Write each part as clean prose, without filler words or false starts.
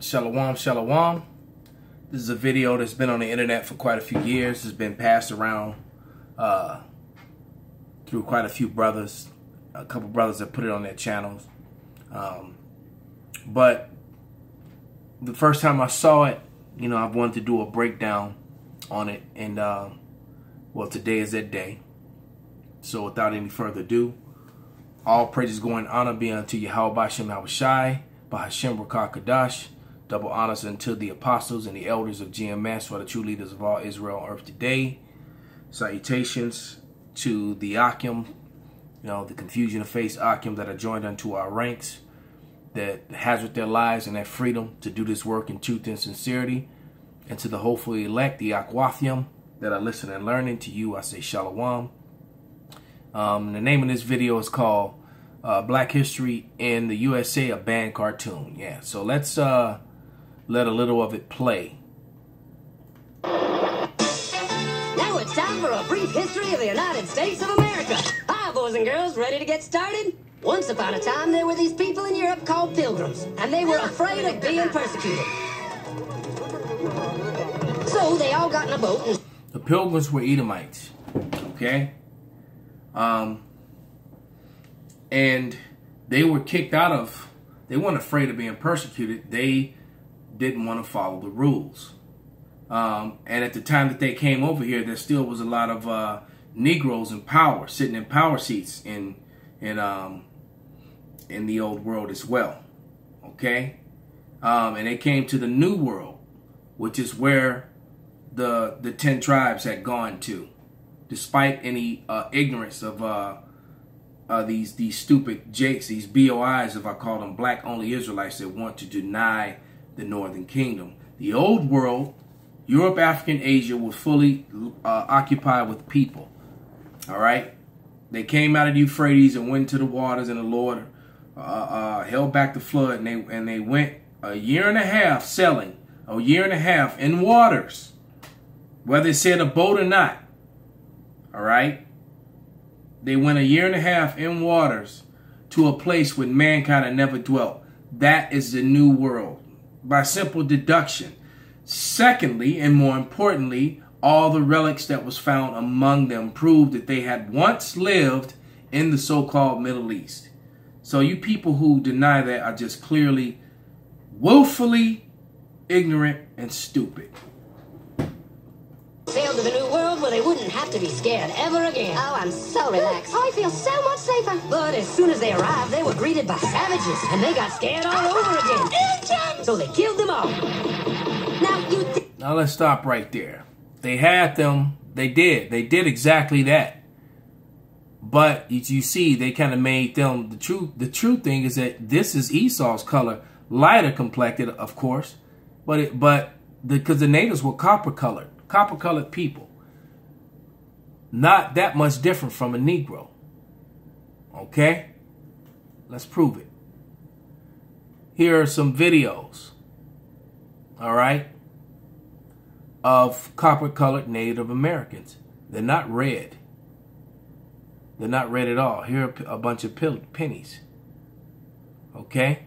Shalom, shalom. This is a video that's been on the internet for quite a few years. It's been passed around through quite a few brothers. A couple brothers that put it on their channels. But the first time I saw it, you know, I wanted to do a breakdown on it. And, well, today is that day. So without any further ado, all praises, glory, and honor be unto Yahweh Bashem Yahushai, Bahashem Rakah Kadash. Double honors unto the apostles and the elders of GMS, who are the true leaders of all Israel on earth today. Salutations to the Akim, you know, the confusion of face Akim that are joined unto our ranks, that hazard their lives and their freedom to do this work in truth and sincerity. And to the hopefully elect, the Akwathium, that are listening and learning. To you, I say Shalom. The name of this video is called Black History in the USA, a Banned Cartoon. Yeah, so let's let a little of it play. Now it's time for a brief history of the United States of America. Hi, boys and girls, ready to get started? Once upon a time, there were these people in Europe called pilgrims, and they were afraid of being persecuted. So they all got in a boat and... The pilgrims were Edomites, okay? And they were kicked out of, they weren't afraid of being persecuted. They didn't want to follow the rules. And at the time that they came over here, there still was a lot of Negroes in power, sitting in power seats in the old world as well. Okay? And they came to the new world, which is where the 10 tribes had gone to, despite any ignorance of these stupid jakes, these BOIs, if I call them, black only Israelites that want to deny the northern kingdom. The old world, Europe, Africa, and Asia, was fully occupied with people. All right, they came out of the Euphrates and went to the waters, and the Lord held back the flood, and they went a year and a half sailing, a year and a half in waters, whether it said a boat or not. All right, they went a year and a half in waters to a place where mankind had never dwelt. That is the new world, by simple deduction. Secondly, and more importantly, all the relics that was found among them proved that they had once lived in the so-called Middle East. So you people who deny that are just clearly woefully ignorant and stupid. Sailed to the new world where they wouldn't have to be scared ever again. Oh, I'm so relaxed. I feel so much safer. But as soon as they arrived, they were greeted by savages, and they got scared all over again. So they killed them all. Now let's stop right there. They had them. They did exactly that. But you see, they kind of made them the truth. The true thing is that this is Esau's color, lighter complected, of course, because the natives were copper-colored people. Not that much different from a Negro. Okay? Let's prove it. Here are some videos, all right, of copper-colored Native Americans. They're not red. They're not red at all. Here are a bunch of pennies. Okay?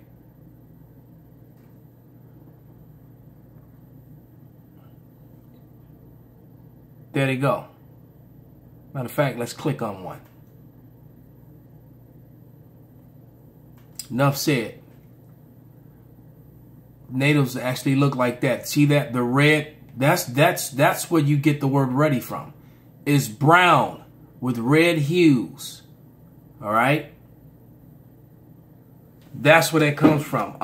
There they go. Matter of fact, let's click on one. Enough said. Natives actually look like that. See that? The red, that's where you get the word ready from. It's brown with red hues. All right? That's where that comes from.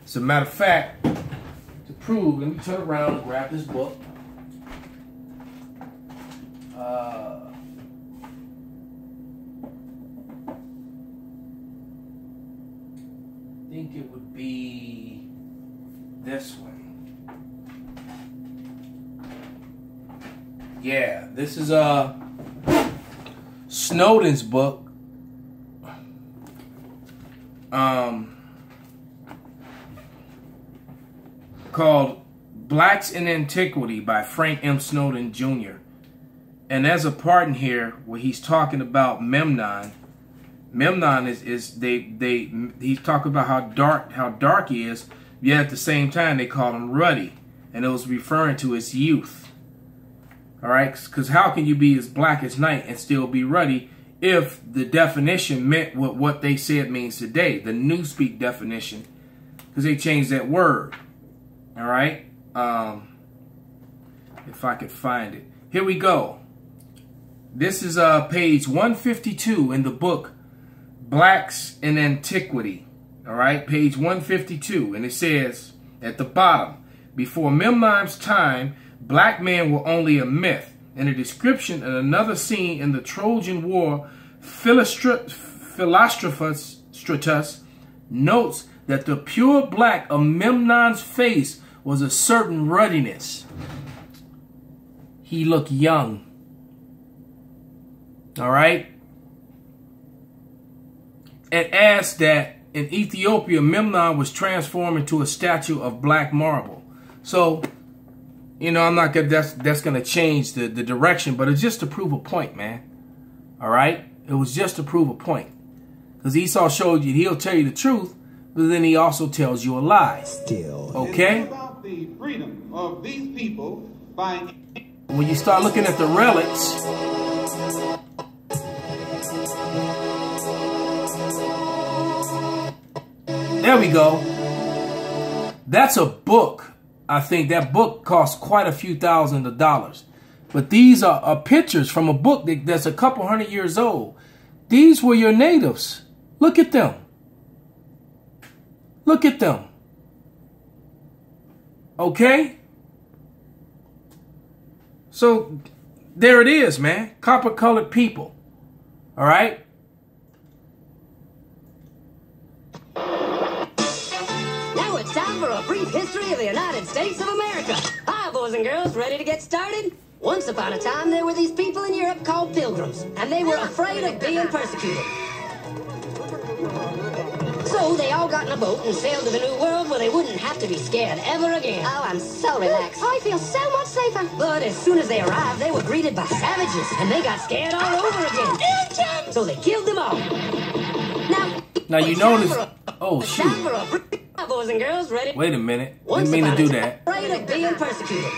As a matter of fact, to prove, let me turn around and grab this book. I think it would be this one. Yeah, this is Snowden's book. Called Blacks in Antiquity by Frank M. Snowden Jr. And there's a part in here where he's talking about Memnon. Memnon he's talking about how dark he is, Yet at the same time, they called him ruddy. And it was referring to his youth. All right? Because how can you be as black as night and still be ruddy if the definition meant what they say it means today? The Newspeak definition. Because they changed that word. All right? If I could find it. Here we go. This is page 152 in the book Blacks in Antiquity. All right, page 152. And it says at the bottom, before Memnon's time, black men were only a myth. In a description in another scene in the Trojan War, Philostratus notes that the pure black of Memnon's face was a certain ruddiness. He looked young. All right. It adds that in Ethiopia, Memnon was transformed into a statue of black marble. So, you know, I'm not gonna. That's gonna change the direction, but it's just to prove a point, man. All right. It was just to prove a point, because Esau showed you he'll tell you the truth, but then he also tells you a lie. Still, okay. It's about the freedom of these people by. When you start looking at the relics, there we go. That's a book. I think that book costs quite a few thousands of dollars. But these are pictures from a book that's a couple hundred years old. These were your natives. Look at them. Look at them. Okay? So, there it is, man. Copper-colored people. All right? Now it's time for a brief history of the United States of America. Hi, boys and girls. Ready to get started? Once upon a time, there were these people in Europe called pilgrims, and they were afraid of being persecuted. So they all got in a boat and sailed to the New World where they wouldn't have to be scared ever again. Oh, I'm so relaxed. I feel so much safer. But as soon as they arrived, they were greeted by savages, and they got scared all over again. So they killed them all. Now you notice. Oh shoot! Boys and girls, ready? Wait a minute. Didn't mean to do that. Afraid of being persecuted.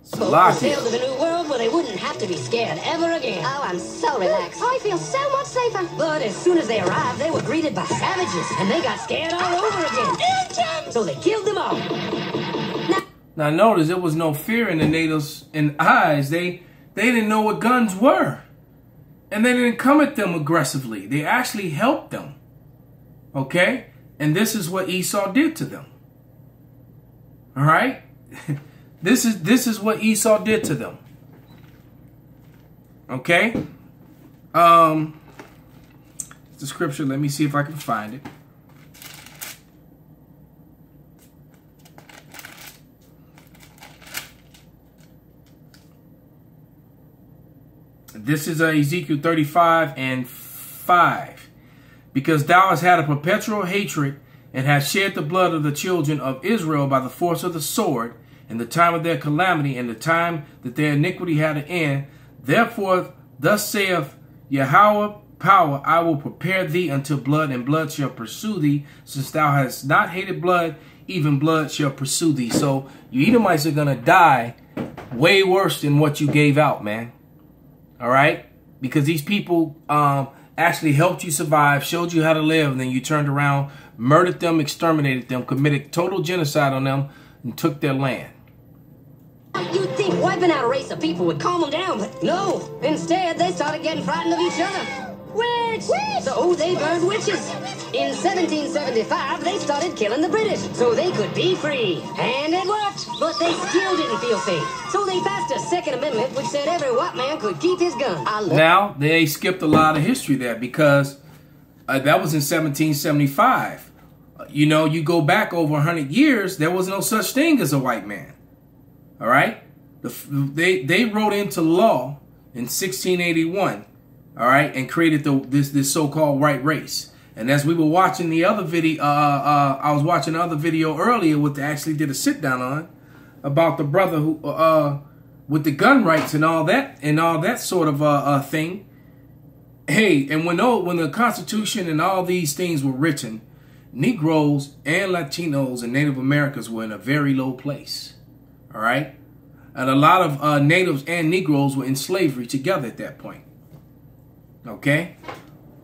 Salakia. Sailed to the New World where they wouldn't have to be scared ever again. Oh, I'm so relaxed. I feel so much safer. But as soon as they arrived, they were greeted by savages, and they got scared all over again. So they killed them all. Now notice there was no fear in the natives' eyes. They didn't know what guns were, and they didn't come at them aggressively. They actually helped them. Okay, and this is what Esau did to them. All right. This is what Esau did to them. Okay? The scripture, let me see if I can find it. This is Ezekiel 35:5. Because thou hast had a perpetual hatred and hast shed the blood of the children of Israel by the force of the sword, in the time of their calamity, and the time that their iniquity had an end. Therefore, thus saith Yahweh power, I will prepare thee unto blood, and blood shall pursue thee. Since thou hast not hated blood, even blood shall pursue thee. So you Edomites are going to die way worse than what you gave out, man. All right? Because these people actually helped you survive, showed you how to live, and then you turned around, murdered them, exterminated them, committed total genocide on them, and took their land. You'd think wiping out a race of people would calm them down, but no. Instead, they started getting frightened of each other. Witch! So they burned witches. In 1775, they started killing the British so they could be free. And it worked, but they still didn't feel safe. So they passed a Second Amendment which said every white man could keep his gun. Now, they skipped a lot of history there because that was in 1775. You know, you go back over 100 years, there was no such thing as a white man. All right? They wrote into law in 1681, all right, and created this so-called white race. And as we were watching the other video, I was watching another video earlier, what they actually did a sit-down on, about the brother who, with the gun rights and all that sort of thing. Hey, and when the Constitution and all these things were written, Negroes and Latinos and Native Americans were in a very low place. All right. And a lot of natives and Negroes were in slavery together at that point. Okay.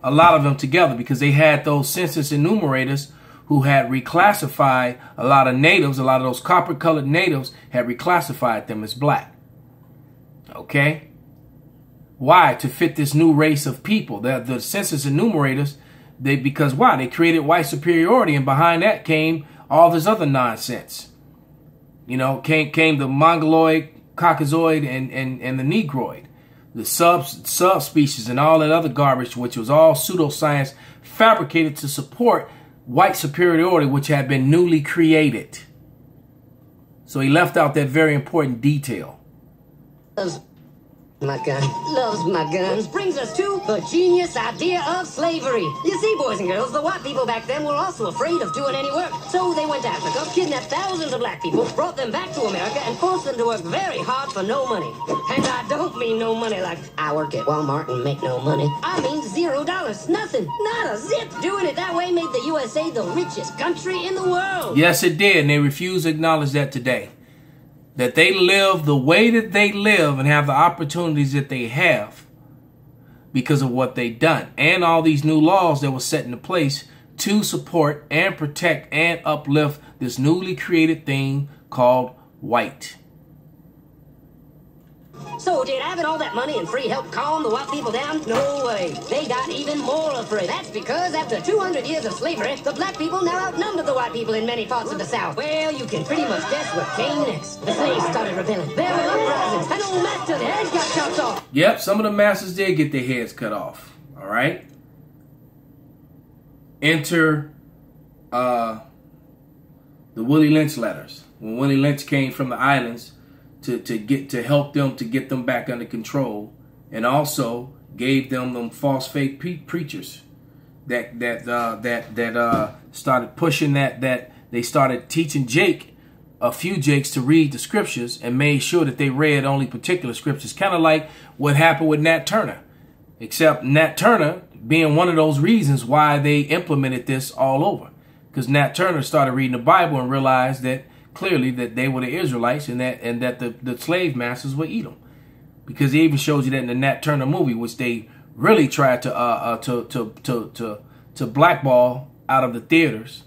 A lot of them together because they had those census enumerators who had reclassified a lot of natives. A lot of those copper-colored natives had reclassified them as black. Okay. Why? To fit this new race of people. The census enumerators, because why? They created white superiority, and behind that came all this other nonsense. You know, came the Mongoloid, Caucasoid, and the Negroid. The subspecies and all that other garbage, which was all pseudoscience fabricated to support white superiority, which had been newly created. So he left out that very important detail. My gun loves my guns. Brings us to the genius idea of slavery. You see, boys and girls, the white people back then were also afraid of doing any work. So they went to Africa, kidnapped thousands of black people, brought them back to America, and forced them to work very hard for no money. And I don't mean no money like I work at Walmart and make no money. I mean $0. Nothing. Not a zip. Doing it that way made the USA the richest country in the world. Yes, it did. And they refuse to acknowledge that today. That they live the way that they live and have the opportunities that they have because of what they've done. And all these new laws that were set into place to support and protect and uplift this newly created thing called white. So did having all that money and free help calm the white people down? No way. They got even more afraid. That's because after 200 years of slavery, the black people now outnumber the white people in many parts of the South. Well, you can pretty much guess what came next. The slaves started rebelling. There were uprisings. An old master, their heads got chopped off. Yep, some of the masters did get their heads cut off. All right. Enter the Willie Lynch letters. When Willie Lynch came from the islands to help them to get them back under control, and also gave them false faith preachers that started pushing that they started teaching a few Jakes to read the scriptures and made sure that they read only particular scriptures, kind of like what happened with Nat Turner, except Nat Turner being one of those reasons why they implemented this all over, because Nat Turner started reading the Bible and realized that clearly that they were the Israelites and that the slave masters would eat them, because he even shows you that in the Nat Turner movie, which they really tried to blackball out of the theaters.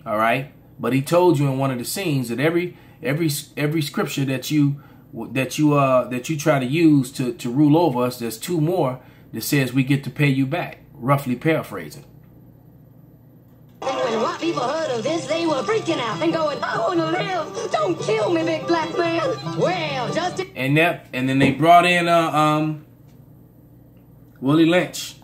All right, but he told you in one of the scenes that every scripture that you try to use to rule over us, there's two more that says we get to pay you back. Roughly paraphrasing. When white people heard of this, they were freaking out and going, I want to live. Don't kill me, big black man. Well, just... And then they brought in Willie Lynch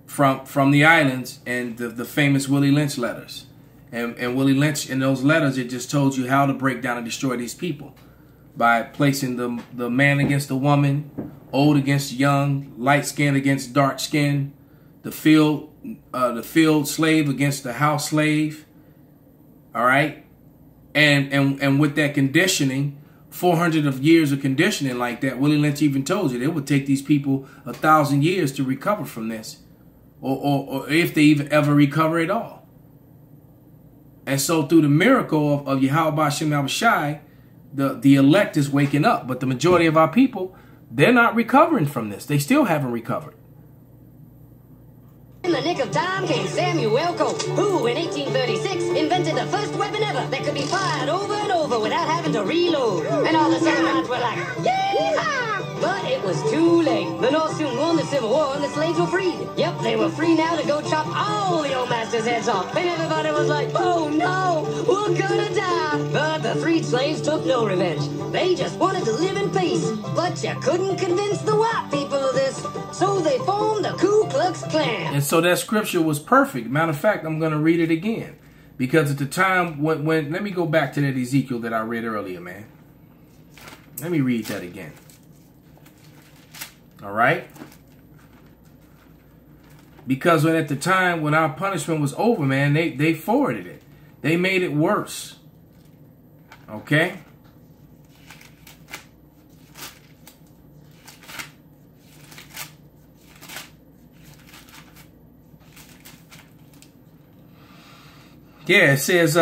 from the islands, and the famous Willie Lynch letters. And Willie Lynch, in those letters, it just told you how to break down and destroy these people by placing the man against the woman, old against young, light skin against dark skin, the field slave against the house slave. All right. And with that conditioning, 400 years of conditioning like that, Willie Lynch even told you it would take these people 1,000 years to recover from this, or if they even ever recover at all. And so through the miracle of Yahweh Ba'Shem Yahushai, the elect is waking up, but the majority of our people, they're not recovering from this. They still haven't recovered. In the nick of time came Samuel Cope, who in 1836 invented the first weapon ever that could be fired over and over without having to reload. And all the Southerners were like, yeehaw! But it was too late. The North soon won the Civil War and the slaves were freed. Yep, they were free now to go chop all the old masters' heads off. And everybody was like, oh no, we're gonna die. But the freed slaves took no revenge. They just wanted to live in peace. But you couldn't convince the white people of this. So they formed the Ku Klux Klan. And so that scripture was perfect. Matter of fact, I'm going to read it again. Because at the time when let me go back to that Ezekiel that I read earlier, man. Let me read that again. All right. Because at the time when our punishment was over, man, they forwarded it. They made it worse. Okay. Yeah, it says,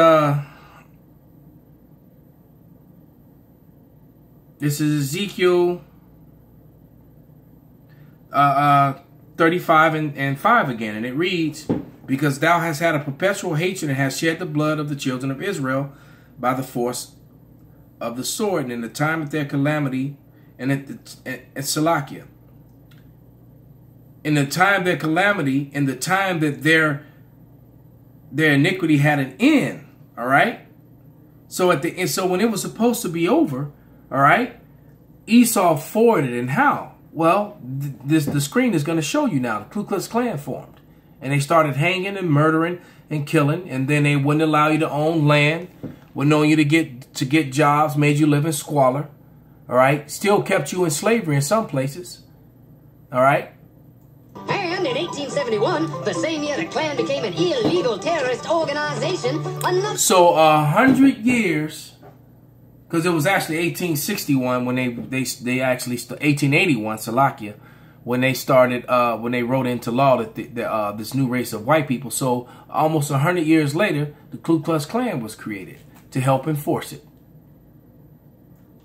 this is Ezekiel 35 and 5 again. And it reads, because thou hast had a perpetual hatred and hast shed the blood of the children of Israel by the force of the sword, and in the time of their calamity, and at Salakia. In the time of their calamity, in the time that their iniquity had an end, all right? So at the end, so when it was supposed to be over, all right, Esau forwarded, and how? Well, the screen is going to show you now. The Ku Klux Klan formed, and they started hanging and murdering and killing, and then they wouldn't allow you to own land, wouldn't allow you to get jobs, made you live in squalor, all right? Still kept you in slavery in some places, all right? And in 1871, the same year the Klan became an illegal terrorist organization, so 100 years, because it was actually 1861 when they actually 1881 Salakia, when they started when they wrote into law that this new race of white people. So almost 100 years later, the Ku Klux Klan was created to help enforce it.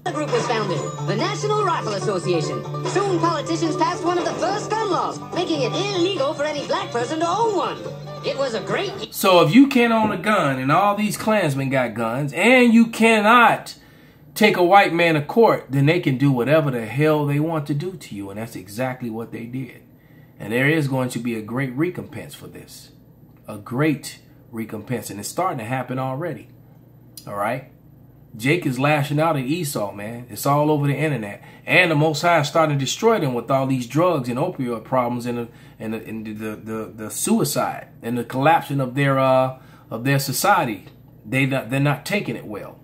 The group was founded, the National Rifle Association. Soon politicians passed one of the first gun laws, making it illegal for any black person to own one. It was a great... So if you can't own a gun, and all these Klansmen got guns, and you cannot take a white man to court, then they can do whatever the hell they want to do to you. And that's exactly what they did. And there is going to be a great recompense for this. A great recompense. And it's starting to happen already. All right? Jake is lashing out at Esau, man. It's all over the internet. And the Most High is starting to destroy them with all these drugs and opioid problems and the suicide and the collapsing of their society. They're not taking it well.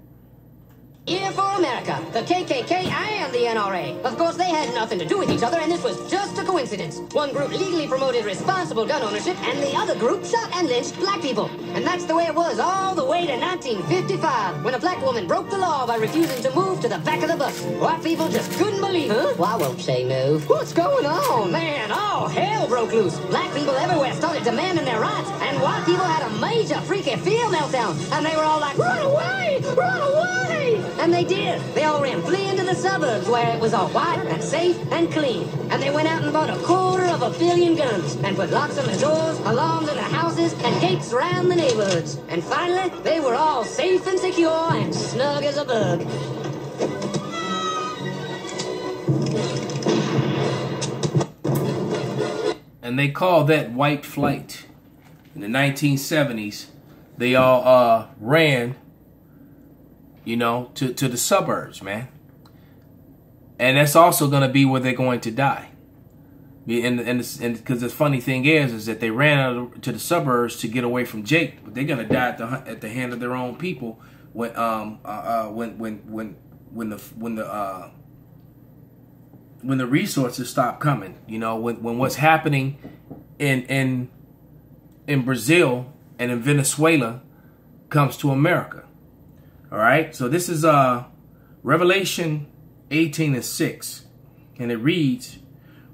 Here for America, the KKK and the NRA. Of course, they had nothing to do with each other, and this was just a coincidence. One group legally promoted responsible gun ownership, and the other group shot and lynched black people. And that's the way it was all the way to 1955, when a black woman broke the law by refusing to move to the back of the bus. White people just couldn't believe it. Huh? Well, I won't say move. What's going on? Man, all hell broke loose. Black people everywhere started demanding their rights, and white people had a major freaky fear meltdown, and they were all like, run away! Run away! And they did. They all ran fleeing to the suburbs where it was all white and safe and clean. And they went out and bought 250 million guns and put locks on the doors, alarms in the houses, and gates around the neighborhoods. And finally, they were all safe and secure and snug as a bug. And they call that white flight. In the 1970s, they all ran, you know, to the suburbs, man. And that's also going to be where they're going to die. And because the funny thing is that they ran out to the suburbs to get away from Jake, but they're going to die at the hand of their own people when the resources stop coming. You know, when what's happening in Brazil and in Venezuela comes to America. All right, so this is Revelation 18:6, and it reads,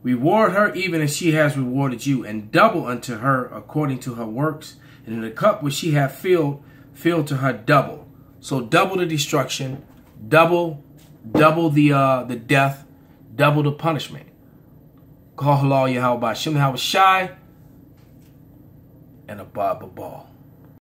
reward her even as she has rewarded you, and double unto her according to her works, and in the cup which she hath filled, fill to her double. So double the destruction, double the death, double the punishment. Call halal Yahweh Shem Yahweh Shai and a Baba Ball.